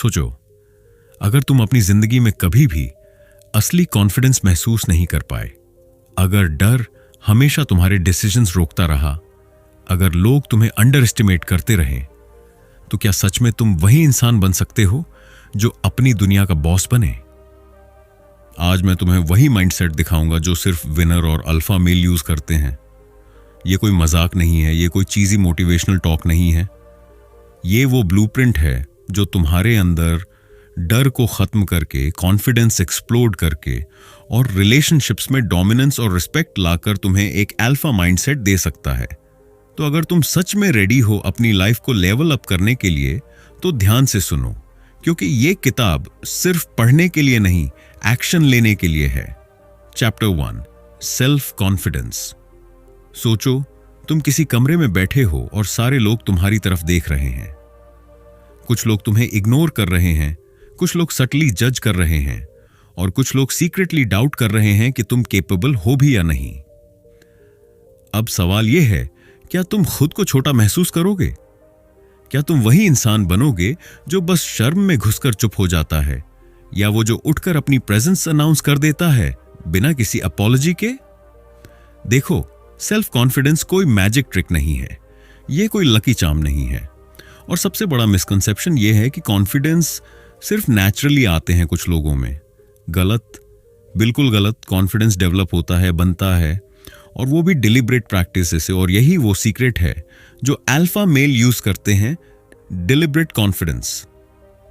सोचो, अगर तुम अपनी जिंदगी में कभी भी असली कॉन्फिडेंस महसूस नहीं कर पाए, अगर डर हमेशा तुम्हारे डिसीजंस रोकता रहा, अगर लोग तुम्हें अंडर एस्टिमेट करते रहे, तो क्या सच में तुम वही इंसान बन सकते हो जो अपनी दुनिया का बॉस बने? आज मैं तुम्हें वही माइंडसेट दिखाऊंगा जो सिर्फ विनर और अल्फा मेल यूज करते हैं। ये कोई मजाक नहीं है, ये कोई चीजी मोटिवेशनल टॉक नहीं है। ये वो ब्लूप्रिंट है जो तुम्हारे अंदर डर को खत्म करके, कॉन्फिडेंस एक्सप्लोड करके और रिलेशनशिप्स में डोमिनेंस और रिस्पेक्ट लाकर तुम्हें एक अल्फा माइंडसेट दे सकता है। तो अगर तुम सच में रेडी हो अपनी लाइफ को लेवल अप करने के लिए, तो ध्यान से सुनो, क्योंकि ये किताब सिर्फ पढ़ने के लिए नहीं, एक्शन लेने के लिए है। Chapter 1, self confidence. सोचो, तुम किसी कमरे में बैठे हो और सारे लोग तुम्हारी तरफ देख रहे हैं। कुछ लोग तुम्हें इग्नोर कर रहे हैं, कुछ लोग सटली जज कर रहे हैं और कुछ लोग सीक्रेटली डाउट कर रहे हैं कि तुम केपेबल हो भी या नहीं। अब सवाल यह है, क्या तुम खुद को छोटा महसूस करोगे? क्या तुम वही इंसान बनोगे जो बस शर्म में घुसकर चुप हो जाता है, या वो जो उठकर अपनी प्रेजेंस अनाउंस कर देता है बिना किसी अपॉलॉजी के? देखो, सेल्फ कॉन्फिडेंस कोई मैजिक ट्रिक नहीं है, ये कोई लकी चार्म नहीं है। और सबसे बड़ा मिसकंसेप्शन ये है कि कॉन्फिडेंस सिर्फ नेचुरली आते हैं कुछ लोगों में। गलत, बिल्कुल गलत। कॉन्फिडेंस डेवलप होता है, बनता है, और वो भी डिलिब्रेट प्रैक्टिस से। और यही वो सीक्रेट है जो अल्फा मेल यूज करते हैं, डिलिब्रेट कॉन्फिडेंस।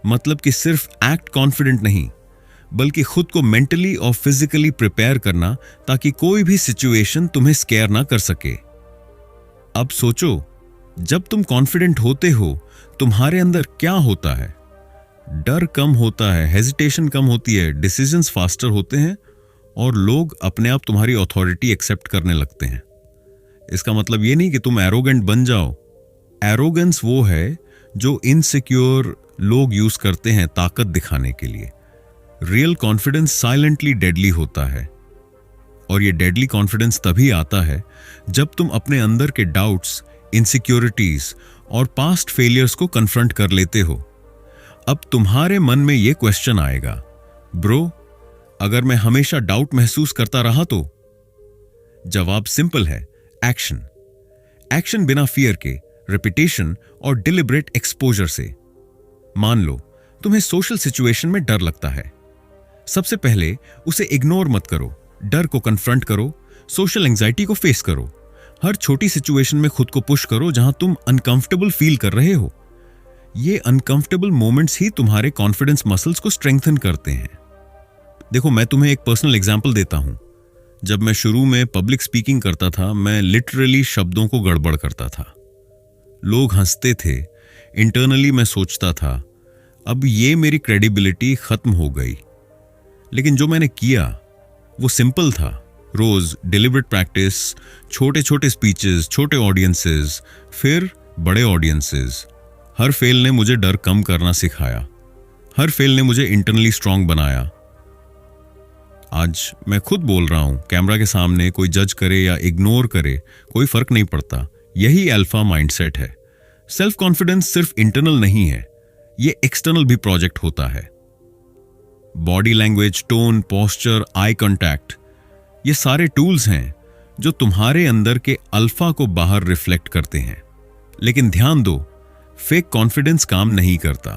मतलब कि सिर्फ एक्ट कॉन्फिडेंट नहीं, बल्कि खुद को मेंटली और फिजिकली प्रिपेयर करना ताकि कोई भी सिचुएशन तुम्हें स्केयर ना कर सके। अब सोचो, जब तुम कॉन्फिडेंट होते हो, तुम्हारे अंदर क्या होता है? डर कम होता है, हेजिटेशन कम होती है, डिसीजंस फास्टर होते हैं और लोग अपने आप तुम्हारी अथॉरिटी एक्सेप्ट करने लगते हैं। इसका मतलब ये नहीं कि तुम एरोगेंट बन जाओ। एरोगेंस वो है जो इनसिक्योर लोग यूज करते हैं ताकत दिखाने के लिए। रियल कॉन्फिडेंस साइलेंटली डेडली होता है, और ये डेडली कॉन्फिडेंस तभी आता है जब तुम अपने अंदर के डाउट्स, इनसिक्योरिटीज और पास्ट फेलियर्स को कन्फ्रंट कर लेते हो। अब तुम्हारे मन में यह क्वेश्चन आएगा, ब्रो, अगर मैं हमेशा डाउट महसूस करता रहा तो? जवाब सिंपल है, एक्शन। एक्शन बिना फियर के, रिपीटेशन और डिलिब्रेट एक्सपोजर से। मान लो तुम्हें सोशल सिचुएशन में डर लगता है। सबसे पहले उसे इग्नोर मत करो, डर को कन्फ्रंट करो, सोशल एंजाइटी को फेस करो। हर छोटी सिचुएशन में खुद को पुश करो जहां तुम अनकंफर्टेबल फील कर रहे हो। ये अनकंफर्टेबल मोमेंट्स ही तुम्हारे कॉन्फिडेंस मसल्स को स्ट्रेंथन करते हैं। देखो, मैं तुम्हें एक पर्सनल एग्जांपल देता हूं। जब मैं शुरू में पब्लिक स्पीकिंग करता था, मैं लिटरली शब्दों को गड़बड़ करता था। लोग हंसते थे, इंटरनली मैं सोचता था अब ये मेरी क्रेडिबिलिटी खत्म हो गई। लेकिन जो मैंने किया वो सिंपल था। रोज डिलिब्रेट प्रैक्टिस, छोटे छोटे स्पीचेस, छोटे ऑडियंसेस, फिर बड़े ऑडियंसेस। हर फेल ने मुझे डर कम करना सिखाया, हर फेल ने मुझे इंटरनली स्ट्रांग बनाया। आज मैं खुद बोल रहा हूं कैमरा के सामने, कोई जज करे या इग्नोर करे, कोई फर्क नहीं पड़ता। यही अल्फा माइंडसेट है। सेल्फ कॉन्फिडेंस सिर्फ इंटरनल नहीं है, ये एक्सटर्नल भी प्रोजेक्ट होता है। Body language, tone, posture, eye contact, ये सारे टूल्स हैं जो तुम्हारे अंदर के अल्फा को बाहर रिफ्लेक्ट करते हैं। लेकिन ध्यान दो, फेक कॉन्फिडेंस काम नहीं करता।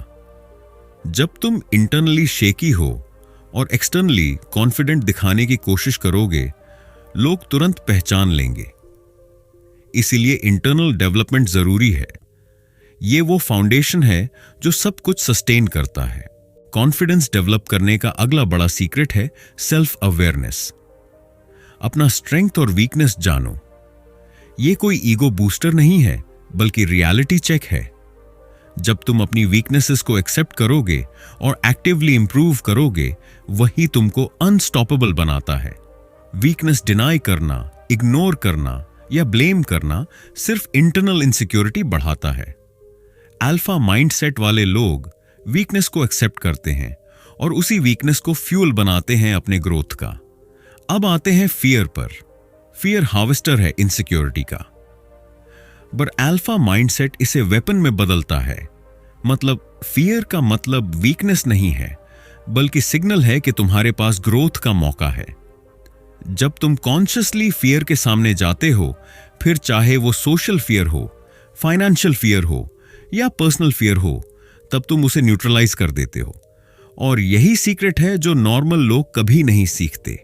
जब तुम इंटरनली शेकी हो और एक्सटर्नली कॉन्फिडेंट दिखाने की कोशिश करोगे, लोग तुरंत पहचान लेंगे। इसीलिए इंटरनल डेवलपमेंट जरूरी है। ये वो फाउंडेशन है जो सब कुछ सस्टेन करता है। कॉन्फिडेंस डेवलप करने का अगला बड़ा सीक्रेट है सेल्फ अवेयरनेस। अपना स्ट्रेंथ और वीकनेस जानो। ये कोई ईगो बूस्टर नहीं है, बल्कि रियलिटी चेक है। जब तुम अपनी वीकनेसेस को एक्सेप्ट करोगे और एक्टिवली इंप्रूव करोगे, वही तुमको अनस्टॉपेबल बनाता है। वीकनेस डिनाई करना, इग्नोर करना या ब्लेम करना सिर्फ इंटरनल इनसिक्योरिटी बढ़ाता है। अल्फा माइंडसेट वाले लोग वीकनेस को एक्सेप्ट करते हैं और उसी वीकनेस को फ्यूल बनाते हैं अपने ग्रोथ का। अब आते हैं फियर पर। फियर हार्वेस्टर है इनसिक्योरिटी का, पर अल्फा माइंडसेट इसे वेपन में बदलता है। मतलब फियर का मतलब वीकनेस नहीं है, बल्कि सिग्नल है कि तुम्हारे पास ग्रोथ का मौका है। जब तुम कॉन्शियसली फियर के सामने जाते हो, फिर चाहे वो सोशल फियर हो, फाइनेंशियल फियर हो या पर्सनल फियर हो, तब तुम उसे न्यूट्रलाइज कर देते हो। और यही सीक्रेट है जो नॉर्मल लोग कभी नहीं सीखते।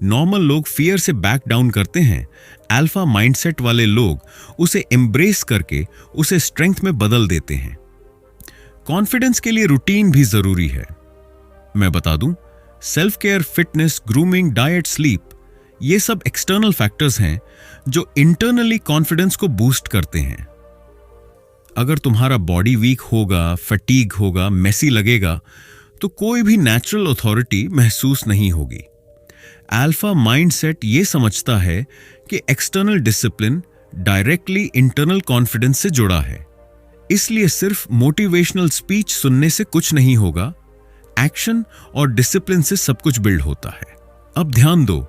नॉर्मल लोग फियर से बैक डाउन करते हैं, अल्फा माइंडसेट वाले लोग उसे एम्ब्रेस करके उसे स्ट्रेंथ में बदल देते हैं। कॉन्फिडेंस के लिए रूटीन भी जरूरी है। मैं बता दूं, self care, fitness, grooming, diet, sleep, ये सब एक्सटर्नल फैक्टर्स हैं जो इंटरनली कॉन्फिडेंस को बूस्ट करते हैं। अगर तुम्हारा बॉडी वीक होगा, फटीग होगा, मेसी लगेगा, तो कोई भी नेचुरल अथॉरिटी महसूस नहीं होगी। अल्फा माइंडसेट ये समझता है कि external discipline directly internal confidence से जुड़ा है। इसलिए सिर्फ मोटिवेशनल स्पीच सुनने से कुछ नहीं होगा, एक्शन और डिसिप्लिन से सब कुछ बिल्ड होता है। अब ध्यान दो,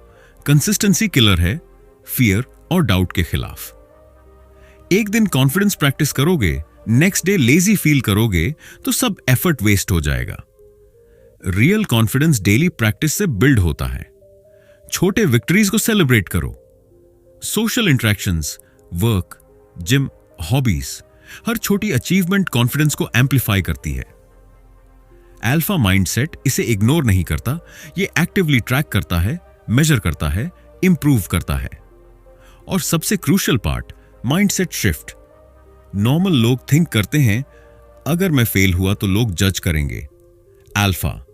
कंसिस्टेंसी किलर है फियर और डाउट के खिलाफ। एक दिन कॉन्फिडेंस प्रैक्टिस करोगे, नेक्स्ट डे लेजी फील करोगे, तो सब एफर्ट वेस्ट हो जाएगा। रियल कॉन्फिडेंस डेली प्रैक्टिस से बिल्ड होता है। छोटे विक्ट्रीज को सेलिब्रेट करो। Social interactions, work, gym, hobbies, हर छोटी अचीवमेंट कॉन्फिडेंस को एम्पलीफाई करती है। अल्फा माइंडसेट इसे इग्नोर नहीं करता, ये एक्टिवली ट्रैक करता है, मेजर करता है, इंप्रूव करता है। और सबसे crucial part, mindset shift. Normal लोग थिंक करते हैं अगर मैं फेल हुआ तो लोग जज करेंगे। अल्फा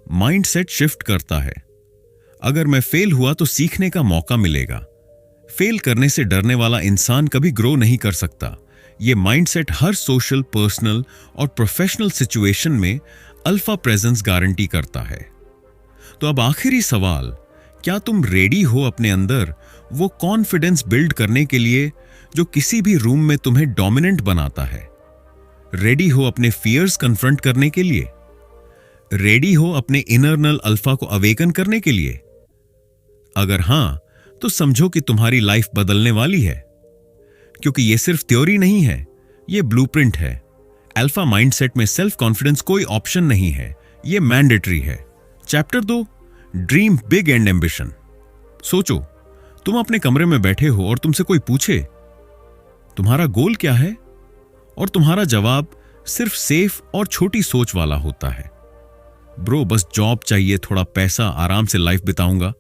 माइंडसेट शिफ्ट करता है, अगर मैं फेल हुआ तो सीखने का मौका मिलेगा। फेल करने से डरने वाला इंसान कभी ग्रो नहीं कर सकता। यह माइंडसेट हर सोशल, पर्सनल और प्रोफेशनल सिचुएशन में अल्फा प्रेजेंस गारंटी करता है। तो अब आखिरी सवाल, क्या तुम रेडी हो अपने अंदर वो कॉन्फिडेंस बिल्ड करने के लिए जो किसी भी रूम में तुम्हें डोमिनेंट बनाता है? रेडी हो अपने फियर्स कन्फ्रंट करने के लिए? रेडी हो अपने इनरनल अल्फा को अवेकन करने के लिए? अगर हां, तो समझो कि तुम्हारी लाइफ बदलने वाली है, क्योंकि यह सिर्फ थ्योरी नहीं है, यह ब्लूप्रिंट है। अल्फा माइंडसेट में सेल्फ कॉन्फिडेंस कोई ऑप्शन नहीं है, यह मैंडेटरी है। Chapter 2, dream big and ambition. सोचो, तुम अपने कमरे में बैठे हो और तुमसे कोई पूछे तुम्हारा गोल क्या है, और तुम्हारा जवाब सिर्फ सेफ और छोटी सोच वाला होता है। ब्रो, बस जॉब चाहिए, थोड़ा पैसा, आराम से लाइफ बिताऊंगा।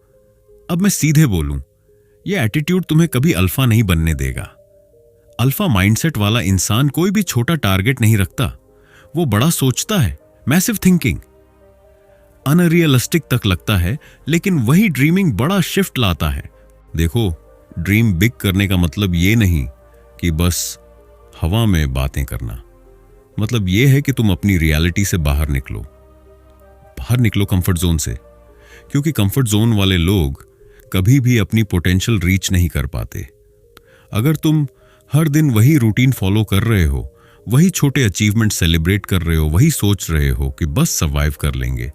अब मैं सीधे बोलूं, यह एटीट्यूड तुम्हें कभी अल्फा नहीं बनने देगा। अल्फा माइंडसेट वाला इंसान कोई भी छोटा टारगेट नहीं रखता, वो बड़ा सोचता है, मैसिव थिंकिंग। अनरियलिस्टिक तक लगता है, लेकिन वही ड्रीमिंग बड़ा शिफ्ट लाता है। देखो, ड्रीम बिग करने का मतलब ये नहीं कि बस हवा में बातें करना। मतलब ये है कि तुम अपनी रियलिटी से बाहर निकलो कंफर्ट जोन से, क्योंकि कंफर्ट जोन वाले लोग कभी भी अपनी पोटेंशियल रीच नहीं कर पाते। अगर तुम हर दिन वही रूटीन फॉलो कर रहे हो, वही छोटे अचीवमेंट सेलिब्रेट कर रहे हो, वही सोच रहे हो कि बस सर्वाइव कर लेंगे,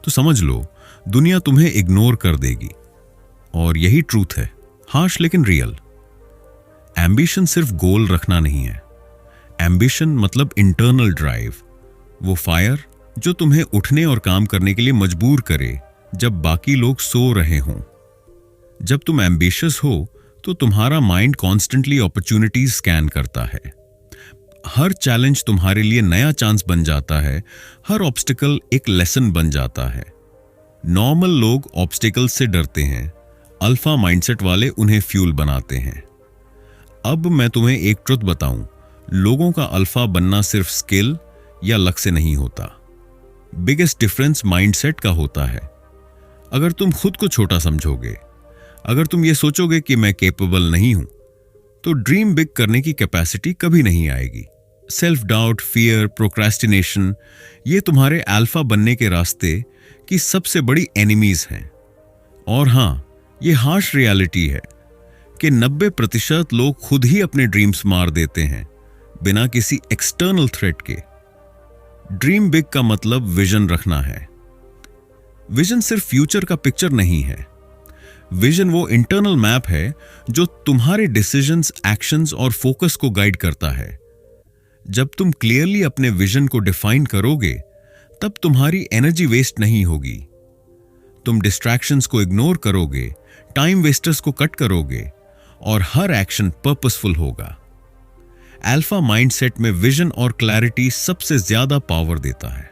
तो समझ लो दुनिया तुम्हें इग्नोर कर देगी। और यही ट्रूथ है, हार्श लेकिन रियल। एम्बिशन सिर्फ गोल रखना नहीं है। एम्बिशन मतलब इंटरनल ड्राइव, वो फायर जो तुम्हें उठने और काम करने के लिए मजबूर करे जब बाकी लोग सो रहे हों। जब तुम एम्बिशियस हो तो तुम्हारा माइंड कॉन्स्टेंटली अपॉर्चुनिटीज स्कैन करता है। हर चैलेंज तुम्हारे लिए नया चांस बन जाता है, हर ऑब्स्टिकल एक लेसन बन जाता है। नॉर्मल लोग ऑब्स्टिकल से डरते हैं, अल्फा माइंडसेट वाले उन्हें फ्यूल बनाते हैं। अब मैं तुम्हें एक ट्रुथ बताऊं, लोगों का अल्फा बनना सिर्फ स्किल या लक से नहीं होता। बिगेस्ट डिफरेंस माइंडसेट का होता है। अगर तुम खुद को छोटा समझोगे, अगर तुम ये सोचोगे कि मैं कैपेबल नहीं हूं, तो ड्रीम बिग करने की कैपेसिटी कभी नहीं आएगी। सेल्फ डाउट, फियर, प्रोक्रेस्टिनेशन, ये तुम्हारे अल्फा बनने के रास्ते की सबसे बड़ी एनिमीज हैं। और हां, ये हार्श रियलिटी है कि 90% लोग खुद ही अपने ड्रीम्स मार देते हैं बिना किसी एक्सटर्नल थ्रेट के। ड्रीम बिग का मतलब विजन रखना है। विजन सिर्फ फ्यूचर का पिक्चर नहीं है। विजन वो इंटरनल मैप है जो तुम्हारे डिसीजंस, एक्शंस और फोकस को गाइड करता है। जब तुम क्लियरली अपने विजन को डिफाइन करोगे, तब तुम्हारी एनर्जी वेस्ट नहीं होगी। तुम डिस्ट्रैक्शंस को इग्नोर करोगे, टाइम वेस्टर्स को कट करोगे और हर एक्शन पर्पसफुल होगा। अल्फा माइंडसेट में विजन और क्लैरिटी सबसे ज्यादा पावर देता है।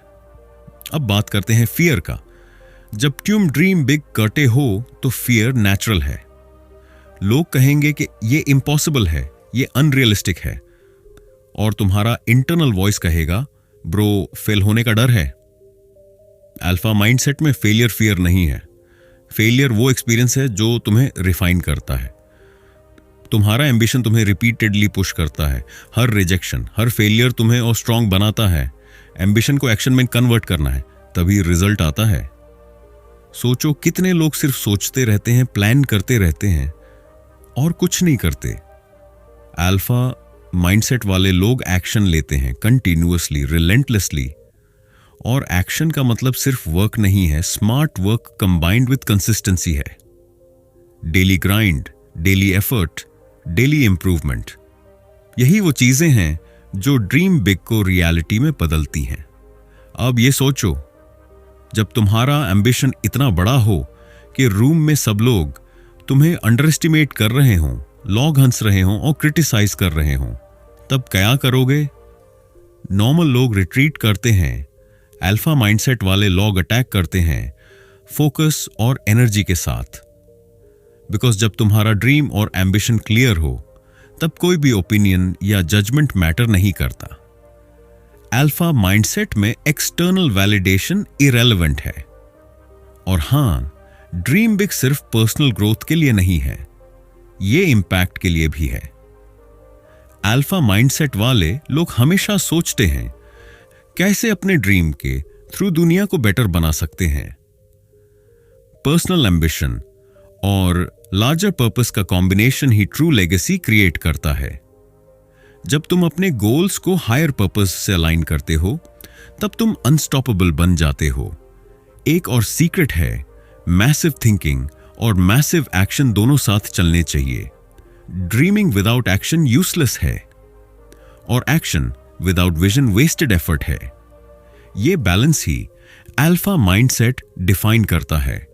अब बात करते हैं फियर का। जब तुम ड्रीम बिग करते हो तो फियर नेचुरल है। लोग कहेंगे कि ये इम्पॉसिबल है, ये अनरियलिस्टिक है, और तुम्हारा इंटरनल वॉइस कहेगा, ब्रो फेल होने का डर है। अल्फा माइंडसेट में फेलियर फियर नहीं है। फेलियर वो एक्सपीरियंस है जो तुम्हें रिफाइन करता है। तुम्हारा एम्बिशन तुम्हें रिपीटेडली पुश करता है। हर रिजेक्शन, हर फेलियर तुम्हें और स्ट्रांग बनाता है। एम्बिशन को एक्शन में कन्वर्ट करना है, तभी रिजल्ट आता है। सोचो, कितने लोग सिर्फ सोचते रहते हैं, प्लान करते रहते हैं और कुछ नहीं करते। अल्फा माइंडसेट वाले लोग एक्शन लेते हैं कंटिन्यूअसली, रिलेंटलेसली। और एक्शन का मतलब सिर्फ वर्क नहीं है, smart work combined with consistency है। Daily grind, daily effort, daily improvement, यही वो चीजें हैं जो ड्रीम बिग को रियलिटी में बदलती हैं। अब ये सोचो, जब तुम्हारा एम्बिशन इतना बड़ा हो कि रूम में सब लोग तुम्हें अंडर एस्टिमेट कर रहे हों, लॉग हंस रहे हों और क्रिटिसाइज कर रहे हों, तब क्या करोगे? नॉर्मल लोग रिट्रीट करते हैं, अल्फा माइंडसेट वाले लोग अटैक करते हैं फोकस और एनर्जी के साथ। बिकॉज जब तुम्हारा ड्रीम और एम्बिशन क्लियर हो, तब कोई भी ओपिनियन या जजमेंट मैटर नहीं करता। अल्फा माइंडसेट में एक्सटर्नल वैलिडेशन इरेलेवेंट है। और हां, ड्रीम बिग सिर्फ पर्सनल ग्रोथ के लिए नहीं है, ये इंपैक्ट के लिए भी है। अल्फा माइंडसेट वाले लोग हमेशा सोचते हैं कैसे अपने ड्रीम के थ्रू दुनिया को बेटर बना सकते हैं। पर्सनल एम्बिशन और लार्जर पर्पस का कॉम्बिनेशन ही ट्रू लेगेसी क्रिएट करता है। जब तुम अपने गोल्स को हायर पर्पस से अलाइन करते हो, तब तुम अनस्टॉपेबल बन जाते हो। एक और सीक्रेट है, मैसिव थिंकिंग और मैसिव एक्शन दोनों साथ चलने चाहिए। ड्रीमिंग विदाउट एक्शन यूजलेस है और action without vision wasted effort है। यह बैलेंस ही अल्फा माइंडसेट डिफाइन करता है।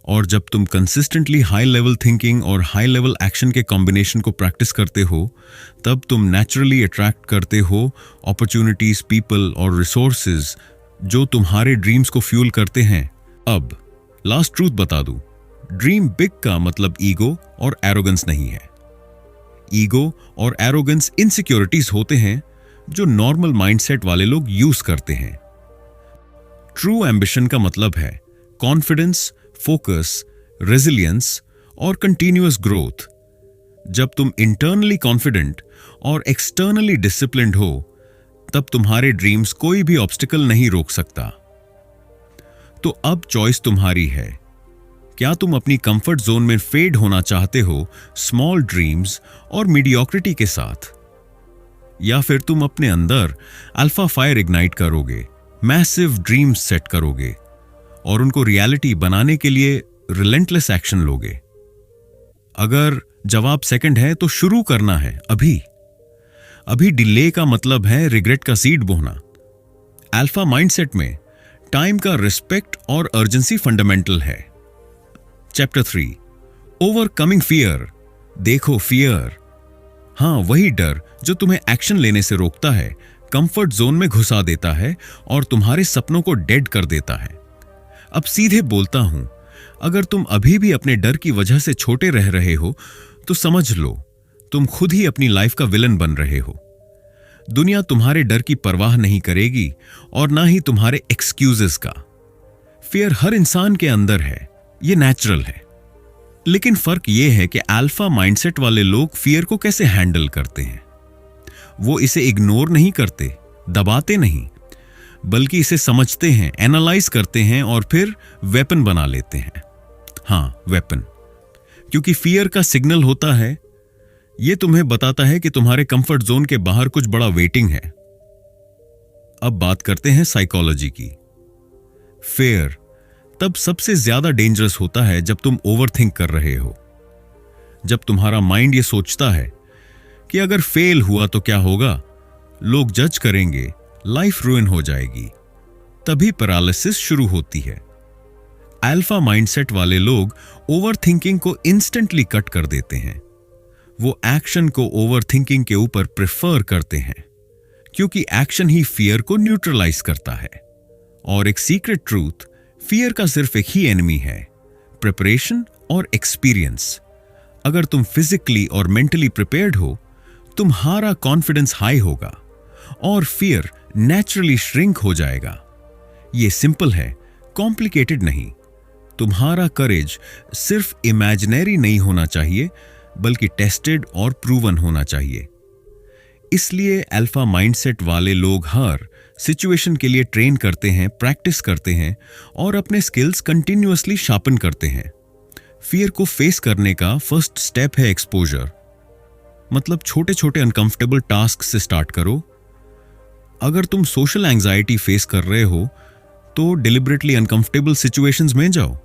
और जब तुम कंसिस्टेंटली हाई लेवल थिंकिंग और हाई लेवल एक्शन के कॉम्बिनेशन को प्रैक्टिस करते हो, तब तुम नेचुरली अट्रैक्ट करते हो अपॉर्चुनिटीज, पीपल और रिसोर्सेज जो तुम्हारे ड्रीम्स को फ्यूल करते हैं। अब लास्ट ट्रूथ बता दूं, ड्रीम बिग का मतलब ईगो और एरोगेंस नहीं है। ईगो और एरोगेंस इनसिक्योरिटीज होते हैं जो नॉर्मल माइंडसेट वाले लोग यूज करते हैं। ट्रू एम्बिशन का मतलब है कॉन्फिडेंस, फोकस, रेजिलियंस और कंटिन्यूअस ग्रोथ। जब तुम इंटरनली कॉन्फिडेंट और एक्सटर्नली डिसिप्लिन्ड हो, तब तुम्हारे ड्रीम्स कोई भी ऑब्स्टिकल नहीं रोक सकता। तो अब चॉइस तुम्हारी है। क्या तुम अपनी कंफर्ट जोन में फेड होना चाहते हो स्मॉल ड्रीम्स और मीडियोक्रिटी के साथ, या फिर तुम अपने अंदर अल्फा फायर इग्नाइट करोगे, मैसिव ड्रीम्स सेट करोगे और उनको रियलिटी बनाने के लिए रिलेंटलेस एक्शन लोगे? अगर जवाब सेकंड है तो शुरू करना है अभी। अभी डिले का मतलब है रिग्रेट का सीड बोना। अल्फा माइंडसेट में टाइम का रिस्पेक्ट और अर्जेंसी फंडामेंटल है। Chapter 3, overcoming fear. देखो, फियर, हां, वही डर जो तुम्हें एक्शन लेने से रोकता है, कंफर्ट जोन में घुसा देता है और तुम्हारे सपनों को डेड कर देता है। अब सीधे बोलता हूं, अगर तुम अभी भी अपने डर की वजह से छोटे रह रहे हो, तो समझ लो तुम खुद ही अपनी लाइफ का विलन बन रहे हो। दुनिया तुम्हारे डर की परवाह नहीं करेगी और ना ही तुम्हारे एक्सक्यूजेस का। फियर हर इंसान के अंदर है, ये नेचुरल है। लेकिन फर्क यह है कि अल्फा माइंडसेट वाले लोग फियर को कैसे हैंडल करते हैं। वो इसे इग्नोर नहीं करते, दबाते नहीं, बल्कि इसे समझते हैं, एनालाइज करते हैं और फिर वेपन बना लेते हैं। हां, वेपन, क्योंकि फियर का सिग्नल होता है, यह तुम्हें बताता है कि तुम्हारे कंफर्ट जोन के बाहर कुछ बड़ा वेटिंग है। अब बात करते हैं साइकोलॉजी की। फियर तब सबसे ज्यादा डेंजरस होता है जब तुम ओवरथिंक कर रहे हो। जब तुम्हारा माइंड यह सोचता है कि अगर फेल हुआ तो क्या होगा, लोग जज करेंगे, लाइफ रुइन हो जाएगी। तभी पैरालिसिस शुरू होती है। अल्फा माइंडसेट वाले लोग ओवरथिंकिंग को इंस्टेंटली कट कर देते हैं। वो एक्शन को ओवरथिंकिंग के ऊपर प्रेफर करते हैं, क्योंकि एक्शन ही फियर को न्यूट्रलाइज करता है। और एक सीक्रेट ट्रूथ, फियर का सिर्फ एक ही एनिमी है, प्रिपरेशन और एक्सपीरियंस। अगर तुम फिजिकली और मेंटली प्रिपेयर्ड हो, तुम्हारा कॉन्फिडेंस हाई होगा और फियर नेचुरली श्रिंक हो जाएगा। ये सिंपल है, कॉम्प्लिकेटेड नहीं। तुम्हारा करेज सिर्फ इमेजिनरी नहीं होना चाहिए, बल्कि टेस्टेड और प्रूवन होना चाहिए। इसलिए अल्फा माइंडसेट वाले लोग हर सिचुएशन के लिए ट्रेन करते हैं, प्रैक्टिस करते हैं और अपने स्किल्स कंटिन्यूअसली शार्पन करते हैं। फियर को फेस करने का फर्स्ट स्टेप है एक्सपोजर। मतलब छोटे छोटे अनकंफर्टेबल टास्क से स्टार्ट करो। अगर तुम सोशल एंजाइटी फेस कर रहे हो तो डिलिबरेटली अनकंफर्टेबल सिचुएशंस में जाओ।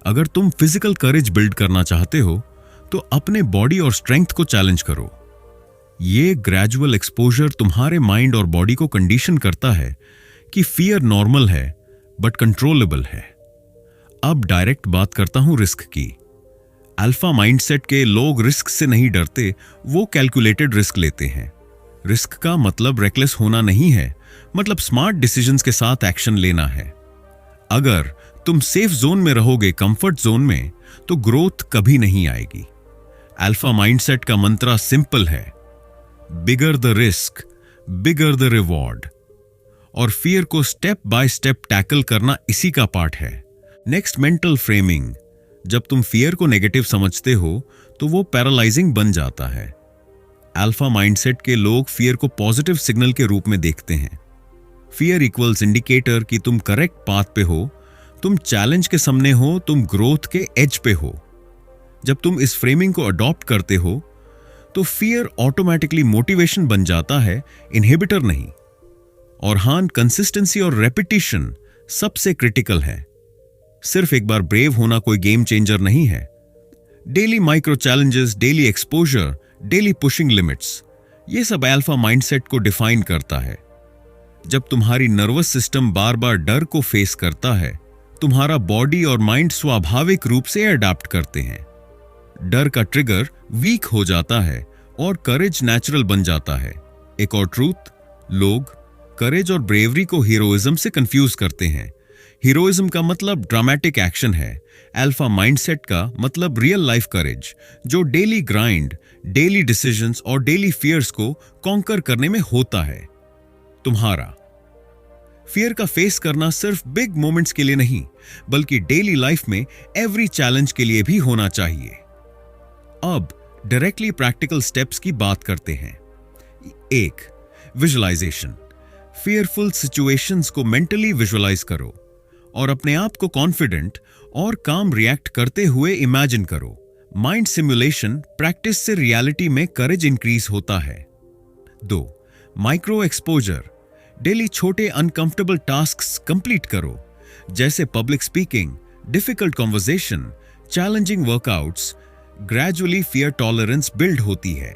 अगर तुम फिजिकल करेज बिल्ड करना चाहते हो तो अपने बॉडी और स्ट्रेंथ को चैलेंज करो। ये ग्रेजुअल एक्सपोजर तुम्हारे माइंड और बॉडी को कंडीशन करता है कि फियर नॉर्मल है बट कंट्रोलेबल है। अब डायरेक्ट बात करता हूं रिस्क की। अल्फा माइंडसेट के लोग रिस्क से नहीं डरते, वो कैलकुलेटेड रिस्क लेते हैं। रिस्क का मतलब रेकलेस होना नहीं है, मतलब स्मार्ट डिसीजंस के साथ एक्शन लेना है। अगर तुम सेफ जोन में रहोगे, कंफर्ट जोन में, तो ग्रोथ कभी नहीं आएगी। अल्फा माइंडसेट का मंत्र सिंपल है, bigger the risk bigger the reward. और फियर को स्टेप बाय स्टेप टैकल करना इसी का पार्ट है। Next, mental framing. जब तुम फियर को नेगेटिव समझते हो तो वो पैरालाइजिंग बन जाता है। अल्फा माइंडसेट के लोग फियर को पॉजिटिव सिग्नल के रूप में देखते हैं। फियर इक्वल्स इंडिकेटर कि तुम करेक्ट पाथ पे हो, तुम चैलेंज के सामने हो, तुम ग्रोथ के एज पे हो। जब तुम इस फ्रेमिंग को अडॉप्ट करते हो तो फियर ऑटोमेटिकली मोटिवेशन बन जाता है, इनहिबिटर नहीं। और हां, कंसिस्टेंसी और रेपिटेशन सबसे क्रिटिकल है। सिर्फ एक बार ब्रेव होना कोई गेम चेंजर नहीं है। Daily micro challenges, daily exposure, daily pushing limits, ये सब अल्फा माइंडसेट को डिफाइन करता है। जब तुम्हारी नर्वस सिस्टम बार बार डर को फेस करता है, तुम्हारा बॉडी और माइंड स्वाभाविक रूप से अडैप्ट करते हैं। डर का ट्रिगर वीक हो जाता है और करेज नेचुरल बन जाता है। एक और ट्रूथ, लोग करेज और ब्रेवरी को हीरोइज्म से कंफ्यूज करते हैं। हीरोइज्म का मतलब ड्रामेटिक एक्शन है, अल्फा माइंडसेट का मतलब रियल लाइफ करेज, जो डेली ग्राइंड, डेली डिसीजंस और डेली फियर्स को कॉन्कर करने में होता है। तुम्हारा फियर का फेस करना सिर्फ बिग मोमेंट्स के लिए नहीं, बल्कि डेली लाइफ में एवरी चैलेंज के लिए भी होना चाहिए। अब डायरेक्टली प्रैक्टिकल स्टेप्स की बात करते हैं। 1. विजुअलाइजेशन। फियरफुल सिचुएशंस को मेंटली विजुअलाइज करो और अपने आप को कॉन्फिडेंट और काम रिएक्ट करते हुए इमेजिन करो। माइंड सिमुलेशन प्रैक्टिस से रियलिटी में करेज इंक्रीज होता है। 2. Micro exposure. डेली छोटे अनकंफर्टेबल टास्क्स कंप्लीट करो, जैसे public speaking, difficult conversation, challenging workouts. Gradually fear tolerance build होती है।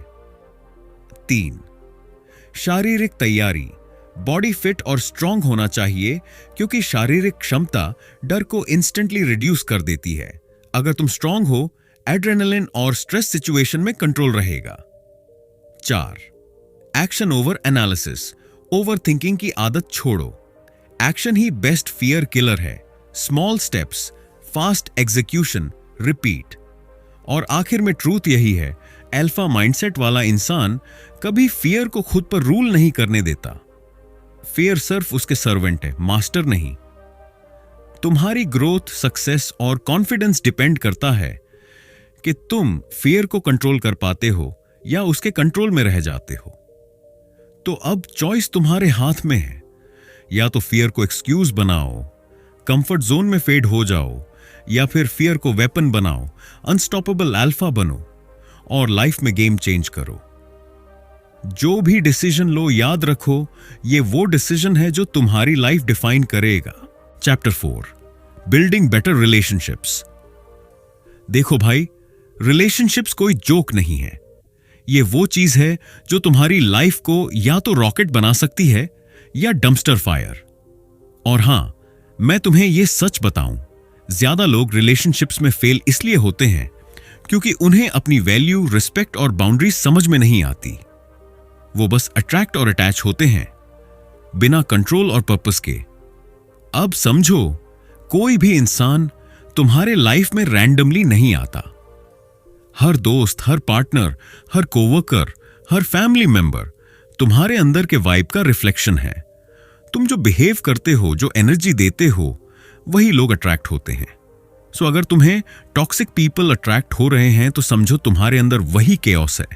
3. शारीरिक तैयारी। बॉडी फिट और स्ट्रांग होना चाहिए, क्योंकि शारीरिक क्षमता डर को इंस्टेंटली रिड्यूस कर देती है। अगर तुम स्ट्रांग हो, एड्रेनलिन और स्ट्रेस सिचुएशन में कंट्रोल रहेगा। 4. Action over analysis. Over thinking की आदत छोड़ो। एक्शन ही बेस्ट फियर किलर है। Small steps, fast execution, repeat. और आखिर में ट्रूथ यही है, अल्फा माइंडसेट वाला इंसान कभी फियर को खुद पर रूल नहीं करने देता। फियर सिर्फ उसके सर्वेंट है, मास्टर नहीं। तुम्हारी ग्रोथ, सक्सेस और कॉन्फिडेंस डिपेंड करता है कि तुम फियर को कंट्रोल कर पाते हो या उसके कंट्रोल में रह जाते हो। तो अब चॉइस तुम्हारे हाथ में है। या तो फियर को एक्सक्यूज बनाओ, कंफर्ट जोन में फेड हो जाओ, या फिर फियर को वेपन बनाओ, अनस्टॉपेबल अल्फा बनो और लाइफ में गेम चेंज करो। जो भी डिसीजन लो, याद रखो, ये वो डिसीजन है जो तुम्हारी लाइफ डिफाइन करेगा। Chapter 4, building better relationships. देखो भाई, रिलेशनशिप्स कोई जोक नहीं है। ये वो चीज है जो तुम्हारी लाइफ को या तो रॉकेट बना सकती है या डंपस्टर फायर। और हां, मैं तुम्हें ये सच बताऊं, ज्यादा लोग रिलेशनशिप्स में फेल इसलिए होते हैं क्योंकि उन्हें अपनी वैल्यू, रिस्पेक्ट और बाउंड्रीज समझ में नहीं आती। वो बस अट्रैक्ट और अटैच होते हैं बिना कंट्रोल और पर्पस के। अब समझो, कोई भी इंसान तुम्हारे लाइफ में रैंडमली नहीं आता। हर दोस्त, हर पार्टनर, हर कोवर्कर, हर फैमिली मेंबर तुम्हारे अंदर के वाइब का रिफ्लेक्शन है। तुम जो बिहेव करते हो, जो एनर्जी देते हो, वही लोग अट्रैक्ट होते हैं। सो अगर तुम्हें टॉक्सिक पीपल अट्रैक्ट हो रहे हैं तो समझो तुम्हारे अंदर वही केओस है।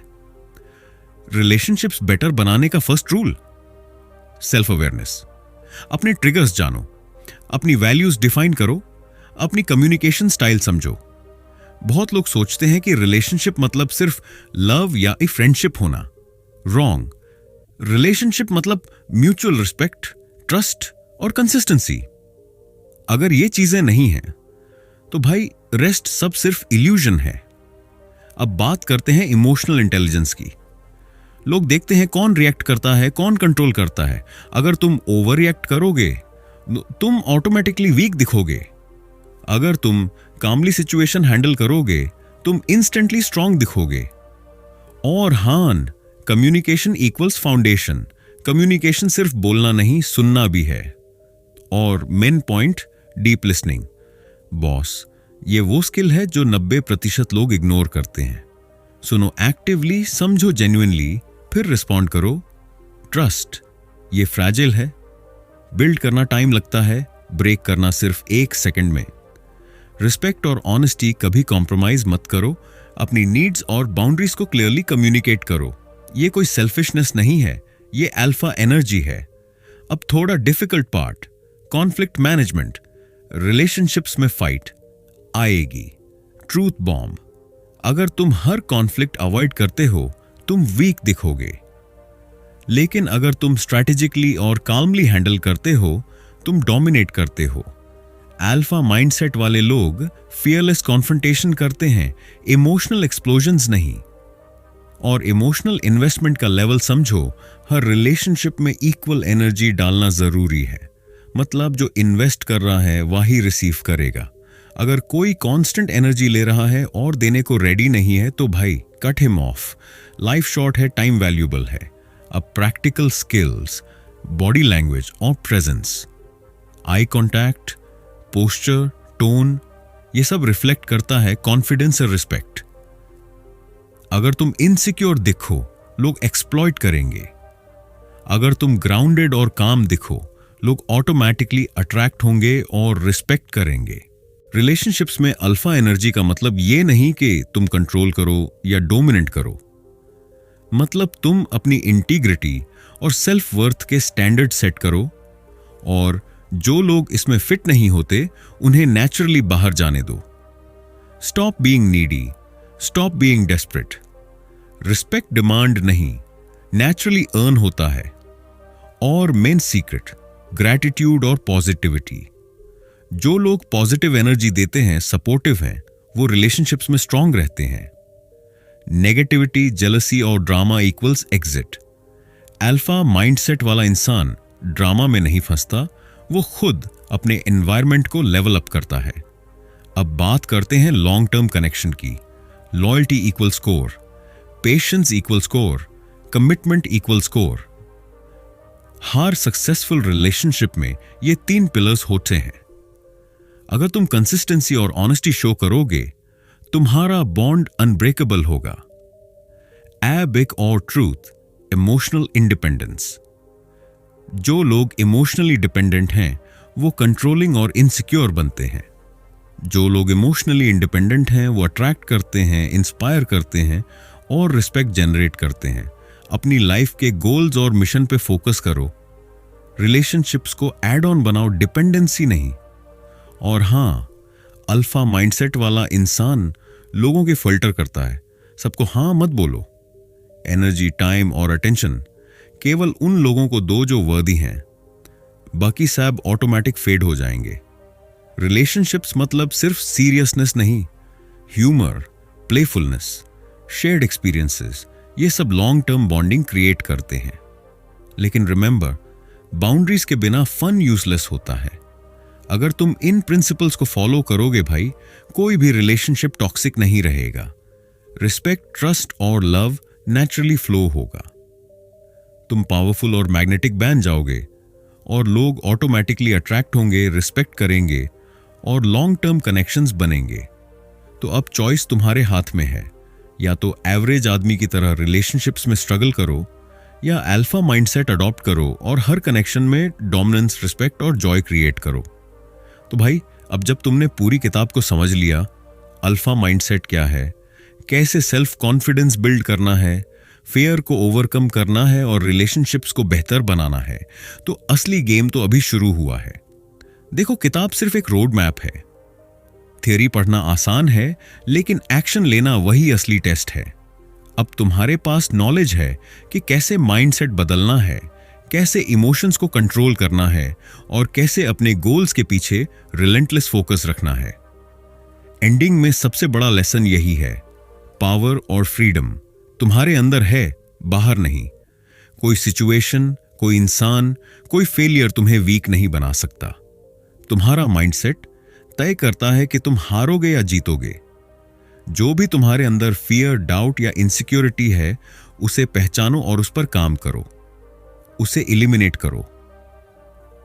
रिलेशनशिप्स बेटर बनाने का फर्स्ट रूल, सेल्फ अवेयरनेस। अपने ट्रिगर्स जानो, अपनी वैल्यूज डिफाइन करो, अपनी कम्युनिकेशन स्टाइल समझो। बहुत लोग सोचते हैं कि रिलेशनशिप मतलब सिर्फ लव या फ्रेंडशिप होना। रॉन्ग। रिलेशनशिप मतलब म्यूचुअल रिस्पेक्ट, ट्रस्ट और कंसिस्टेंसी। अगर ये चीजें नहीं हैं तो भाई रेस्ट सब सिर्फ इल्यूजन है। अब बात करते हैं इमोशनल इंटेलिजेंस की। लोग देखते हैं कौन रिएक्ट करता है, कौन कंट्रोल करता है। अगर तुम ओवर रिएक्ट करोगे तुम ऑटोमेटिकली वीक दिखोगे। अगर तुम कामली सिचुएशन हैंडल करोगे तुम इंस्टेंटली स्ट्रांग दिखोगे। और हां, कम्युनिकेशन इक्वल्स फाउंडेशन। कम्युनिकेशन सिर्फ बोलना नहीं, सुनना भी है। और main point, deep listening. Boss, ये वो स्किल है जो 90% लोग इग्नोर करते हैं। सुनो एक्टिवली, समझो जेन्युइनली, फिर रिस्पॉन्ड करो। ट्रस्ट, ये फ्रैजिल है। बिल्ड करना टाइम लगता है, ब्रेक करना सिर्फ 1 सेकंड में। रिस्पेक्ट और ऑनेस्टी, कभी कॉम्प्रोमाइज मत करो। अपनी नीड्स और बाउंड्रीज को क्लियरली कम्युनिकेट करो। ये कोई सेल्फिशनेस नहीं है, ये अल्फा एनर्जी है। अब थोड़ा difficult part, conflict management. Relationships में फाइट आएगी, ट्रूथ बॉम्ब। अगर तुम हर कॉन्फ्लिक्ट अवॉइड करते हो तुम वीक दिखोगे, लेकिन अगर तुम स्ट्रैटेजिकली और काल्मली हैंडल करते हो तुम डोमिनेट करते हो। अल्फा माइंडसेट वाले लोग फियरलेस कॉन्फ्रंटेशन करते हैं, इमोशनल एक्सप्लोजन्स नहीं। और इमोशनल इन्वेस्टमेंट का लेवल समझो। हर रिलेशनशिप में इक्वल एनर्जी डालना जरूरी है। मतलब जो इन्वेस्ट कर रहा है वही रिसीव करेगा। अगर कोई कांस्टेंट एनर्जी ले रहा है और देने को रेडी नहीं है तो भाई cut him of. Life short है, टाइम वैल्यूएबल है। अब प्रैक्टिकल स्किल्स, बॉडी लैंग्वेज और presence, eye contact, posture, tone, ये सब रिफ्लेक्ट करता है कॉन्फिडेंस और रिस्पेक्ट। अगर तुम इनसिक्योर दिखो लोग एक्सप्लॉइट करेंगे। अगर तुम ग्राउंडेड और काम दिखो लोग ऑटोमेटिकली अट्रैक्ट होंगे और रिस्पेक्ट करेंगे। रिलेशनशिप्स में अल्फा एनर्जी का मतलब ये नहीं कि तुम कंट्रोल करो या डोमिनेट करो। मतलब तुम अपनी इंटीग्रिटी और सेल्फ वर्थ के स्टैंडर्ड सेट करो और जो लोग इसमें फिट नहीं होते उन्हें नेचुरली बाहर जाने दो। Stop being needy, stop being desperate. Respect demand नहीं, नेचुरली अर्न होता है। और मेन सीक्रेट, ग्रैटिट्यूड और पॉजिटिविटी। जो लोग पॉजिटिव एनर्जी देते हैं, सपोर्टिव हैं, वो रिलेशनशिप्स में स्ट्रांग रहते हैं। नेगेटिविटी, जेलसी और drama equals exit. Alpha mindset वाला इंसान ड्रामा में नहीं फंसता, वो खुद अपने एनवायरनमेंट को लेवल अप करता है। अब बात करते हैं लॉन्ग टर्म कनेक्शन की। Loyalty equal score, patience equal score, commitment equal score. हर सक्सेसफुल रिलेशनशिप में ये 3 पिलर्स होते हैं। अगर तुम कंसिस्टेंसी और ऑनेस्टी शो करोगे तुम्हारा बॉन्ड अनब्रेकेबल होगा। एबिक और ट्रूथ, इमोशनल इंडिपेंडेंस। जो लोग इमोशनली डिपेंडेंट हैं वो कंट्रोलिंग और इनसिक्योर बनते हैं। जो लोग इमोशनली इंडिपेंडेंट हैं वो अट्रैक्ट करते हैं, इंस्पायर करते हैं और रिस्पेक्ट जनरेट करते हैं। अपनी लाइफ के गोल्स और मिशन पे फोकस करो। रिलेशनशिप्स को एड ऑन बनाओ, डिपेंडेंसी नहीं। और हां, अल्फा माइंडसेट वाला इंसान लोगों के फिल्टर करता है। सबको हां मत बोलो। एनर्जी, टाइम और अटेंशन केवल उन लोगों को दो जो वर्दी हैं, बाकी सब ऑटोमेटिक फेड हो जाएंगे। रिलेशनशिप्स मतलब सिर्फ सीरियसनेस नहीं, ह्यूमर, प्लेफुलनेस, शेयर्ड एक्सपीरियंसेस, ये सब लॉन्ग टर्म बॉन्डिंग क्रिएट करते हैं। लेकिन रिमेंबर, बाउंड्रीज के बिना फन यूजलेस होता है। अगर तुम इन प्रिंसिपल्स को फॉलो करोगे भाई, कोई भी रिलेशनशिप टॉक्सिक नहीं रहेगा। रिस्पेक्ट, ट्रस्ट और लव नेचुरली फ्लो होगा। तुम पावरफुल और मैग्नेटिक बन जाओगे और लोग ऑटोमेटिकली अट्रैक्ट होंगे, रिस्पेक्ट करेंगे और लॉन्ग टर्म कनेक्शंस बनेंगे। तो अब चॉइस तुम्हारे हाथ में है। या तो एवरेज आदमी की तरह रिलेशनशिप्स में स्ट्रगल करो, या अल्फा माइंडसेट अडॉप्ट करो और हर कनेक्शन में डोमिनेंस, रिस्पेक्ट और जॉय क्रिएट करो। तो भाई, अब जब तुमने पूरी किताब को समझ लिया, अल्फा माइंडसेट क्या है, कैसे सेल्फ कॉन्फिडेंस बिल्ड करना है, फियर को ओवरकम करना है और रिलेशनशिप्स को बेहतर बनाना है, तो असली गेम तो अभी शुरू हुआ है। देखो, किताब सिर्फ एक रोड मैप है। थ्योरी पढ़ना आसान है, लेकिन एक्शन लेना वही असली टेस्ट है। अब तुम्हारे पास नॉलेज है कि कैसे माइंडसेट बदलना है, कैसे इमोशंस को कंट्रोल करना है और कैसे अपने गोल्स के पीछे रिलेंटलेस फोकस रखना है। एंडिंग में सबसे बड़ा लेसन यही है, पावर और फ्रीडम तुम्हारे अंदर है, बाहर नहीं। कोई सिचुएशन, कोई इंसान, कोई फेलियर तुम्हें वीक नहीं बना सकता। तुम्हारा माइंडसेट तय करता है कि तुम हारोगे या जीतोगे। जो भी तुम्हारे अंदर फियर, डाउट या इनसिक्योरिटी है, उसे पहचानो और उस पर काम करो, उसे एलिमिनेट करो।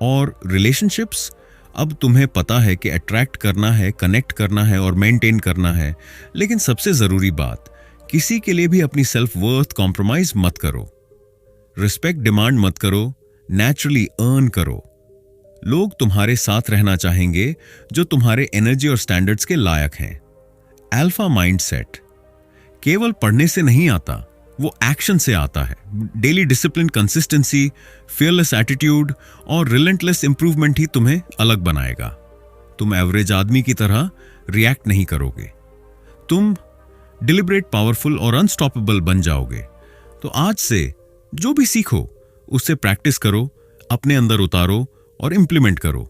और रिलेशनशिप्स, अब तुम्हें पता है कि अट्रैक्ट करना है, कनेक्ट करना है और मेंटेन करना है। लेकिन सबसे जरूरी बात, किसी के लिए भी अपनी सेल्फ वर्थ कॉम्प्रोमाइज मत करो। रिस्पेक्ट डिमांड मत करो, नेचुरली अर्न करो। लोग तुम्हारे साथ रहना चाहेंगे जो तुम्हारे एनर्जी और स्टैंडर्ड्स के लायक हैं। अल्फा माइंडसेट केवल पढ़ने से नहीं आता, वो एक्शन से आता है। Daily discipline, consistency, fearless attitude और रिलेंटलेस इंप्रूवमेंट ही तुम्हें अलग बनाएगा। तुम एवरेज आदमी की तरह रिएक्ट नहीं करोगे, तुम डिलिबरेट, पावरफुल और अनस्टॉपेबल बन जाओगे। तो आज से जो भी सीखो उससे प्रैक्टिस करो, अपने अंदर उतारो और इंप्लीमेंट करो।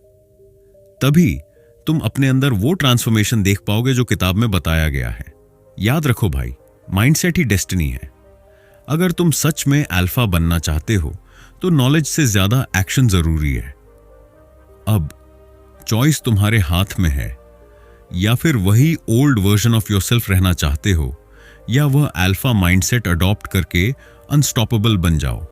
तभी तुम अपने अंदर वो ट्रांसफॉर्मेशन देख पाओगे जो किताब में बताया गया है। याद रखो भाई, माइंडसेट ही डेस्टिनी है। अगर तुम सच में अल्फा बनना चाहते हो तो नॉलेज से ज्यादा एक्शन जरूरी है। अब चॉइस तुम्हारे हाथ में है। या फिर वही ओल्ड वर्जन ऑफ योरसेल्फ रहना चाहते हो, या वह अल्फा माइंडसेट अडॉप्ट करके अनस्टॉपेबल बन जाओ।